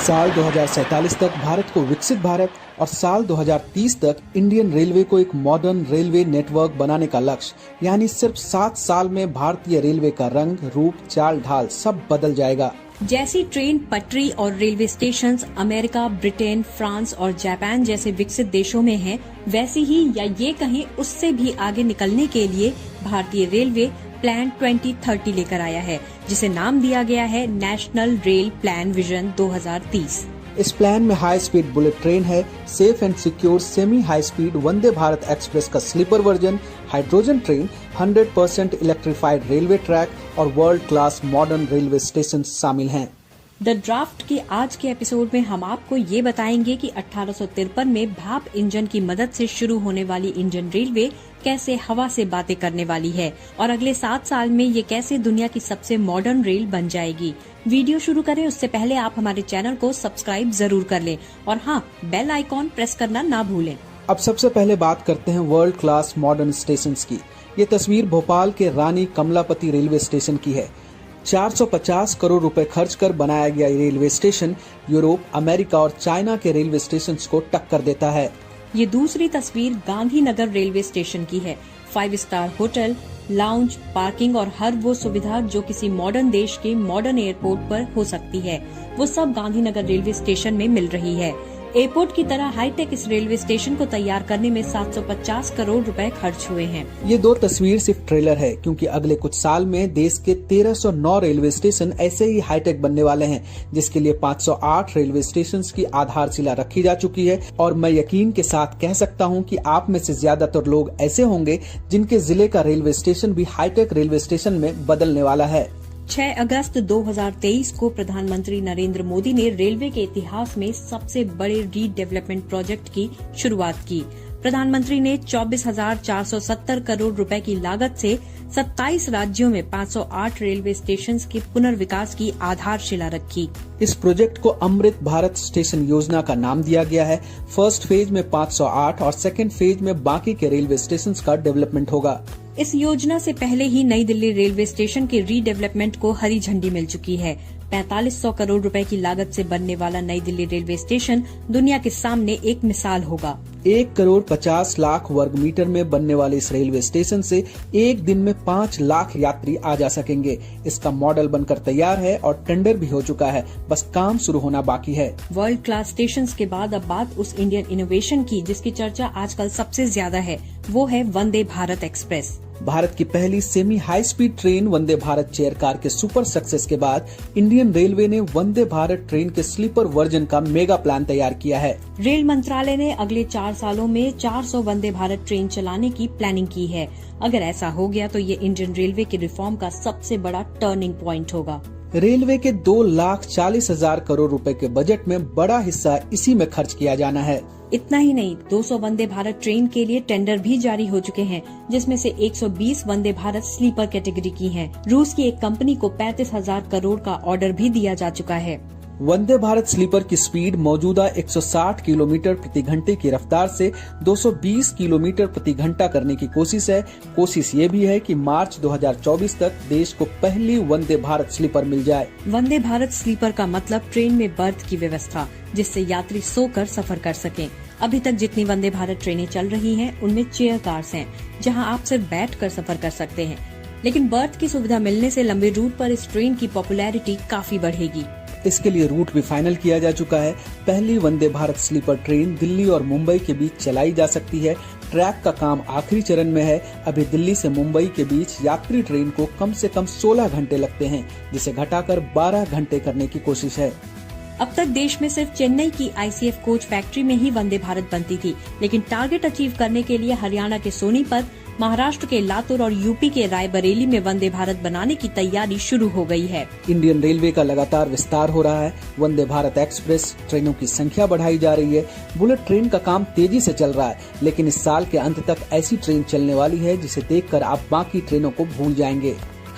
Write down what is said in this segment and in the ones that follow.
साल 2047 तक भारत को विकसित भारत और साल 2030 तक इंडियन रेलवे को एक मॉडर्न रेलवे नेटवर्क बनाने का लक्ष्य, यानी सिर्फ 7 साल में भारतीय रेलवे का रंग, रूप, चाल ढाल सब बदल जाएगा। जैसी ट्रेन पटरी और railway stations America, Britain, France और जापान जैसे विकसित देशों में हैं, वैसी ही या ये कहें उससे भी आगे निकलने के लिए भारतीय रेलवे प्लान 2030 लेकर आया है, जिसे नाम दिया गया है नेशनल रेल प्लान विजन 2030। इस प्लान में हाई स्पीड बुलेट ट्रेन है, safe and secure semi high speed Vande Bharat express का sleeper version, hydrogen train, 100% electrified railway track और world class modern railway station शामिल हैं। द ड्राफ्ट के आज के एपिसोड में हम आपको ये बताएंगे कि 1853 में भाप इंजन की मदद से शुरू होने वाली इंडियन रेलवे कैसे हवा से बातें करने वाली है और अगले 7 साल में ये कैसे दुनिया की सबसे मॉडर्न रेल बन जाएगी। वीडियो शुरू करें उससे पहले आप हमारे चैनल को सब्सक्राइब जरूर कर लें और हाँ, बेल आइकॉन प्रेस करना ना भूलें। अब सबसे पहले बात करते हैं वर्ल्ड क्लास मॉडर्न स्टेशन की। ये तस्वीर भोपाल के रानी कमलापति रेलवे स्टेशन की है। 450 करोड़ रुपए खर्च कर बनाया गया ये रेलवे स्टेशन यूरोप, अमेरिका और चाइना के रेलवे स्टेशंस को टक्कर देता है। ये दूसरी तस्वीर गांधीनगर रेलवे स्टेशन की है। 5 स्टार होटल, लाउंज, पार्किंग और हर वो सुविधा जो किसी मॉडर्न देश के मॉडर्न एयरपोर्ट पर हो सकती है, वो सब गांधीनगर रेलवे स्टेशन में मिल रही है। एयरपोर्ट की तरह हाईटेक इस रेलवे स्टेशन को तैयार करने में 750 करोड़ रुपए खर्च हुए हैं। ये 2 तस्वीर सिर्फ ट्रेलर है, क्योंकि अगले कुछ साल में देश के 1309 रेलवे स्टेशन ऐसे ही हाईटेक बनने वाले हैं, जिसके लिए 508 रेलवे स्टेशन की आधारशिला रखी जा चुकी है। और मैं यकीन के साथ कह सकता हूँ कि आप में से ज्यादातर लोग ऐसे होंगे जिनके जिले का रेलवे स्टेशन भी हाईटेक रेलवे स्टेशन में बदलने वाला है। 6 अगस्त 2023 को प्रधानमंत्री नरेंद्र मोदी ने रेलवे के इतिहास में सबसे बड़े रीडेवलपमेंट प्रोजेक्ट की शुरुआत की। प्रधानमंत्री ने 24,470 करोड़ रुपए की लागत से 27 राज्यों में 508 रेलवे स्टेशन के पुनर्विकास की आधारशिला रखी। इस प्रोजेक्ट को अमृत भारत स्टेशन योजना का नाम दिया गया है। फर्स्ट फेज में 508 और सेकेंड फेज में बाकी के रेलवे स्टेशन का डेवलपमेंट होगा। इस योजना से पहले ही नई दिल्ली रेलवे स्टेशन के रीडेवलपमेंट को हरी झंडी मिल चुकी है। 4500 करोड़ रुपए की लागत से बनने वाला नई दिल्ली रेलवे स्टेशन दुनिया के सामने एक मिसाल होगा। 1,50,00,000 वर्ग मीटर में बनने वाले इस रेलवे स्टेशन से एक दिन में 5 लाख यात्री आ जा सकेंगे। इसका मॉडल बनकर तैयार है और टेंडर भी हो चुका है, बस काम शुरू होना बाकी है। वर्ल्ड क्लास स्टेशन के बाद अब बात उस इंडियन इनोवेशन की जिसकी चर्चा आजकल सबसे ज्यादा है, वो है वंदे भारत एक्सप्रेस। भारत की पहली semi high speed train Vande Bharat chair car के सुपर सक्सेस के बाद इंडियन रेलवे ने वंदे भारत ट्रेन के स्लीपर वर्जन का मेगा प्लान तैयार किया है। रेल मंत्रालय ने अगले 4 सालों में 400 वंदे भारत ट्रेन चलाने की प्लानिंग की है। अगर ऐसा हो गया तो ये इंडियन रेलवे के रिफॉर्म का सबसे बड़ा टर्निंग पॉइंट होगा। रेलवे के 2,40,000 करोड़ रुपए के बजट में बड़ा हिस्सा इसी में खर्च किया जाना है। इतना ही नहीं, 200 वंदे भारत ट्रेन के लिए टेंडर भी जारी हो चुके हैं, जिसमें से 120 वंदे भारत स्लीपर कैटेगरी की हैं। रूस की एक कंपनी को 35,000 करोड़ का ऑर्डर भी दिया जा चुका है। वंदे भारत स्लीपर की स्पीड मौजूदा 160 किलोमीटर प्रति घंटे की रफ्तार से 220 किलोमीटर प्रति घंटा करने की कोशिश है। कोशिश ये भी है कि मार्च 2024 तक देश को पहली वंदे भारत स्लीपर मिल जाए। वंदे भारत स्लीपर का मतलब ट्रेन में बर्थ की व्यवस्था, जिससे यात्री सोकर सफर कर सकें। अभी तक जितनी वंदे भारत ट्रेनें चल रही हैं, उनमें चेयर कार्स हैं, जहां आप सिर्फ बैठ कर सफर कर सकते हैं। लेकिन बर्थ की सुविधा मिलने से लंबे रूट पर इस ट्रेन की पॉपुलैरिटी काफी बढ़ेगी। इसके लिए रूट भी फाइनल किया जा चुका है। पहली वंदे भारत स्लीपर ट्रेन दिल्ली और मुंबई के बीच चलाई जा सकती है। ट्रैक का काम आखिरी चरण में है। अभी दिल्ली से मुंबई के बीच यात्री ट्रेन को कम से कम 16 घंटे लगते हैं, जिसे घटाकर 12 घंटे करने की कोशिश है। अब तक देश में सिर्फ चेन्नई की ICF कोच फैक्ट्री में ही वंदे भारत बनती थी, लेकिन टारगेट अचीव करने के लिए हरियाणा के सोनीपत, महाराष्ट्र के लातूर और यूपी के रायबरेली में वंदे भारत बनाने की तैयारी शुरू हो गई है। इंडियन रेलवे का लगातार विस्तार हो रहा है। वंदे भारत एक्सप्रेस ट्रेनों की संख्या बढ़ाई जा रही है। बुलेट ट्रेन का काम तेजी से चल रहा है, लेकिन इस साल के अंत तक ऐसी ट्रेन चलने वाली है जिसे देखकर आप बाकी ट्रेनों को भूल जाएंगे।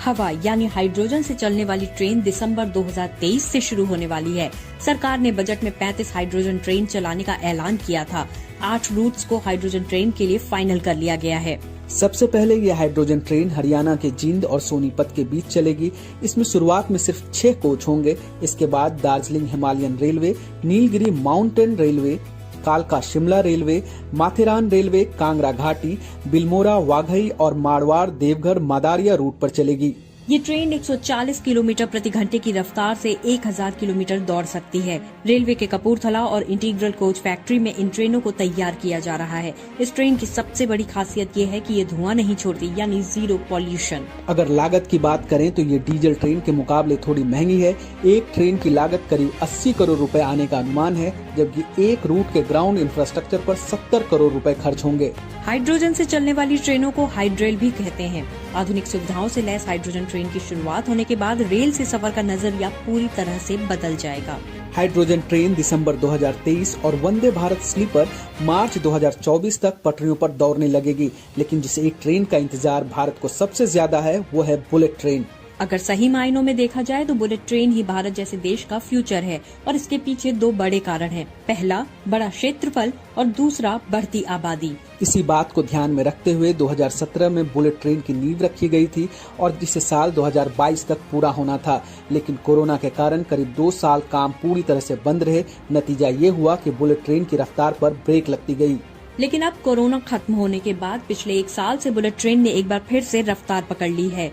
हवा यानी हाइड्रोजन से चलने वाली ट्रेन दिसंबर 2023 से शुरू होने वाली है। सरकार ने बजट में 35 हाइड्रोजन ट्रेन चलाने का ऐलान किया था। 8 रूट्स को हाइड्रोजन ट्रेन के लिए फाइनल कर लिया गया है। सबसे पहले ये हाइड्रोजन ट्रेन हरियाणा के जींद और सोनीपत के बीच चलेगी। इसमें शुरुआत में सिर्फ 6 कोच होंगे। इसके बाद Darjeeling Himalayan railway, Nilgiri mountain railway, कालका शिमला रेलवे, माथेरान रेलवे, कांगड़ा घाटी, बिल्मोरा वाघई और मारवाड़ देवघर मादारिया रूट पर चलेगी। ये ट्रेन 140 किलोमीटर प्रति घंटे की रफ्तार से 1000 किलोमीटर दौड़ सकती है। रेलवे के कपूरथला और इंटीग्रल कोच फैक्ट्री में इन ट्रेनों को तैयार किया जा रहा है। इस ट्रेन की सबसे बड़ी खासियत ये है कि ये धुआं नहीं छोड़ती, यानी जीरो पॉल्यूशन। अगर लागत की बात करें तो ये डीजल ट्रेन के मुकाबले थोड़ी महंगी है। एक ट्रेन की लागत करीब 80 करोड़ रुपए आने का अनुमान है, जबकि एक रूट के ग्राउंड इंफ्रास्ट्रक्चर पर 70 करोड़ रुपए खर्च होंगे। हाइड्रोजन से चलने वाली ट्रेनों को हाइड्रेल भी कहते हैं। आधुनिक सुविधाओं से लैस हाइड्रोजन ट्रेन की शुरुआत होने के बाद रेल से सफर का नजरिया पूरी तरह से बदल जाएगा। हाइड्रोजन ट्रेन दिसंबर 2023 और वंदे भारत स्लीपर मार्च 2024 तक पटरियों पर दौड़ने लगेगी। लेकिन जिस एक ट्रेन का इंतजार भारत को सबसे ज्यादा है वो है बुलेट ट्रेन। अगर सही मायनों में देखा जाए तो बुलेट ट्रेन ही भारत जैसे देश का फ्यूचर है और इसके पीछे 2 बड़े कारण हैं। पहला, बड़ा क्षेत्रफल और दूसरा, बढ़ती आबादी। इसी बात को ध्यान में रखते हुए 2017 में बुलेट ट्रेन की नींव रखी गई थी और जिसे साल 2022 तक पूरा होना था। लेकिन कोरोना के कारण करीब 2 साल काम पूरी तरह से बंद रहे। नतीजा ये हुआ कि बुलेट ट्रेन की रफ्तार पर ब्रेक लगती गई। लेकिन अब कोरोना खत्म होने के बाद पिछले 1 साल से बुलेट ट्रेन ने एक बार फिर से रफ्तार पकड़ ली है।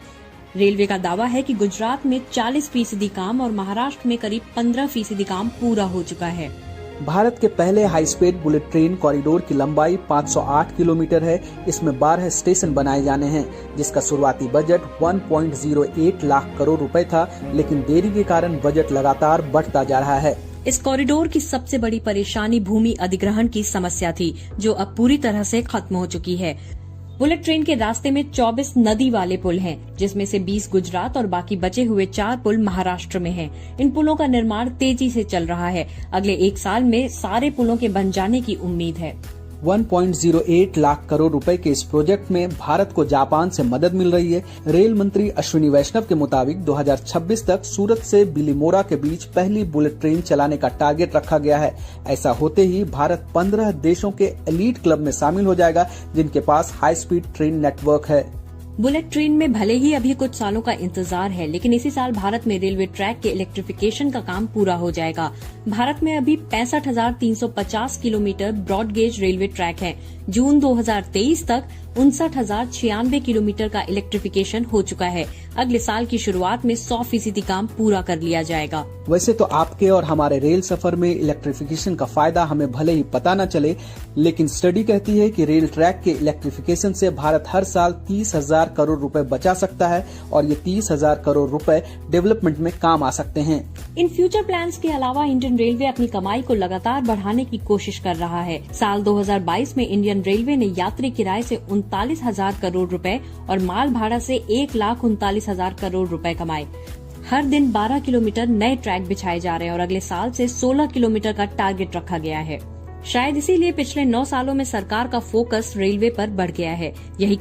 रेलवे का दावा है कि गुजरात में 40% काम और महाराष्ट्र में करीब 15% काम पूरा हो चुका है। भारत के पहले high speed bullet train corridor की लंबाई 508 किलोमीटर है। इसमें 12 स्टेशन बनाए जाने हैं, जिसका शुरुआती बजट 1.08 लाख करोड़ रुपए था। लेकिन देरी के कारण बजट लगातार बढ़ता जा रहा है। इस कॉरिडोर की सबसे बड़ी परेशानी भूमि अधिग्रहण की समस्या थी, जो अब पूरी तरह से खत्म हो चुकी है। बुलेट ट्रेन के रास्ते में 24 नदी वाले पुल हैं, जिसमें से 20 गुजरात और बाकी बचे हुए 4 पुल महाराष्ट्र में हैं। इन पुलों का निर्माण तेजी से चल रहा है। अगले 1 साल में सारे पुलों के बन जाने की उम्मीद है। 1.08 लाख करोड़ रुपए के इस प्रोजेक्ट में भारत को जापान से मदद मिल रही है। रेल मंत्री अश्विनी वैष्णव के मुताबिक 2026 तक सूरत से बिलीमोरा के बीच पहली बुलेट ट्रेन चलाने का टारगेट रखा गया है। ऐसा होते ही भारत 15 देशों के एलीट क्लब में शामिल हो जाएगा, जिनके पास हाई स्पीड ट्रेन नेटवर्क है। बुलेट ट्रेन में भले ही अभी कुछ सालों का इंतजार है, लेकिन इसी साल भारत में रेलवे ट्रैक के इलेक्ट्रिफिकेशन का काम पूरा हो जाएगा। भारत में अभी 65,350 kilometre broad gauge railway track है। जून 2023 तक 59,096 किलोमीटर का इलेक्ट्रिफिकेशन हो चुका है। अगले साल की शुरुआत में 100% काम पूरा कर लिया जाएगा। वैसे तो आपके और हमारे रेल सफर में इलेक्ट्रिफिकेशन का फायदा हमें भले ही पता न चले, लेकिन स्टडी कहती है कि रेल ट्रैक के इलेक्ट्रिफिकेशन से भारत हर साल 30,000 करोड़ रुपए बचा सकता है और ये 30,000 करोड़ रुपए डेवलपमेंट में काम आ सकते हैं। इन फ्यूचर प्लान्स के अलावा इंडियन रेलवे अपनी कमाई को लगातार बढ़ाने की कोशिश कर रहा है। साल 2022 में इंडियन रेलवे ने यात्री किराए से 39,000 करोड़ रुपए और माल भाड़ा से 1,39,000 करोड़ रुपए कमाए। हर दिन 12 किलोमीटर नए ट्रैक बिछाए जा रहे हैं और अगले साल से 16 किलोमीटर का टारगेट रखा गया है। शायद इसीलिए पिछले 9 सालों में सरकार का फोकस रेलवे पर बढ़ गया है। यही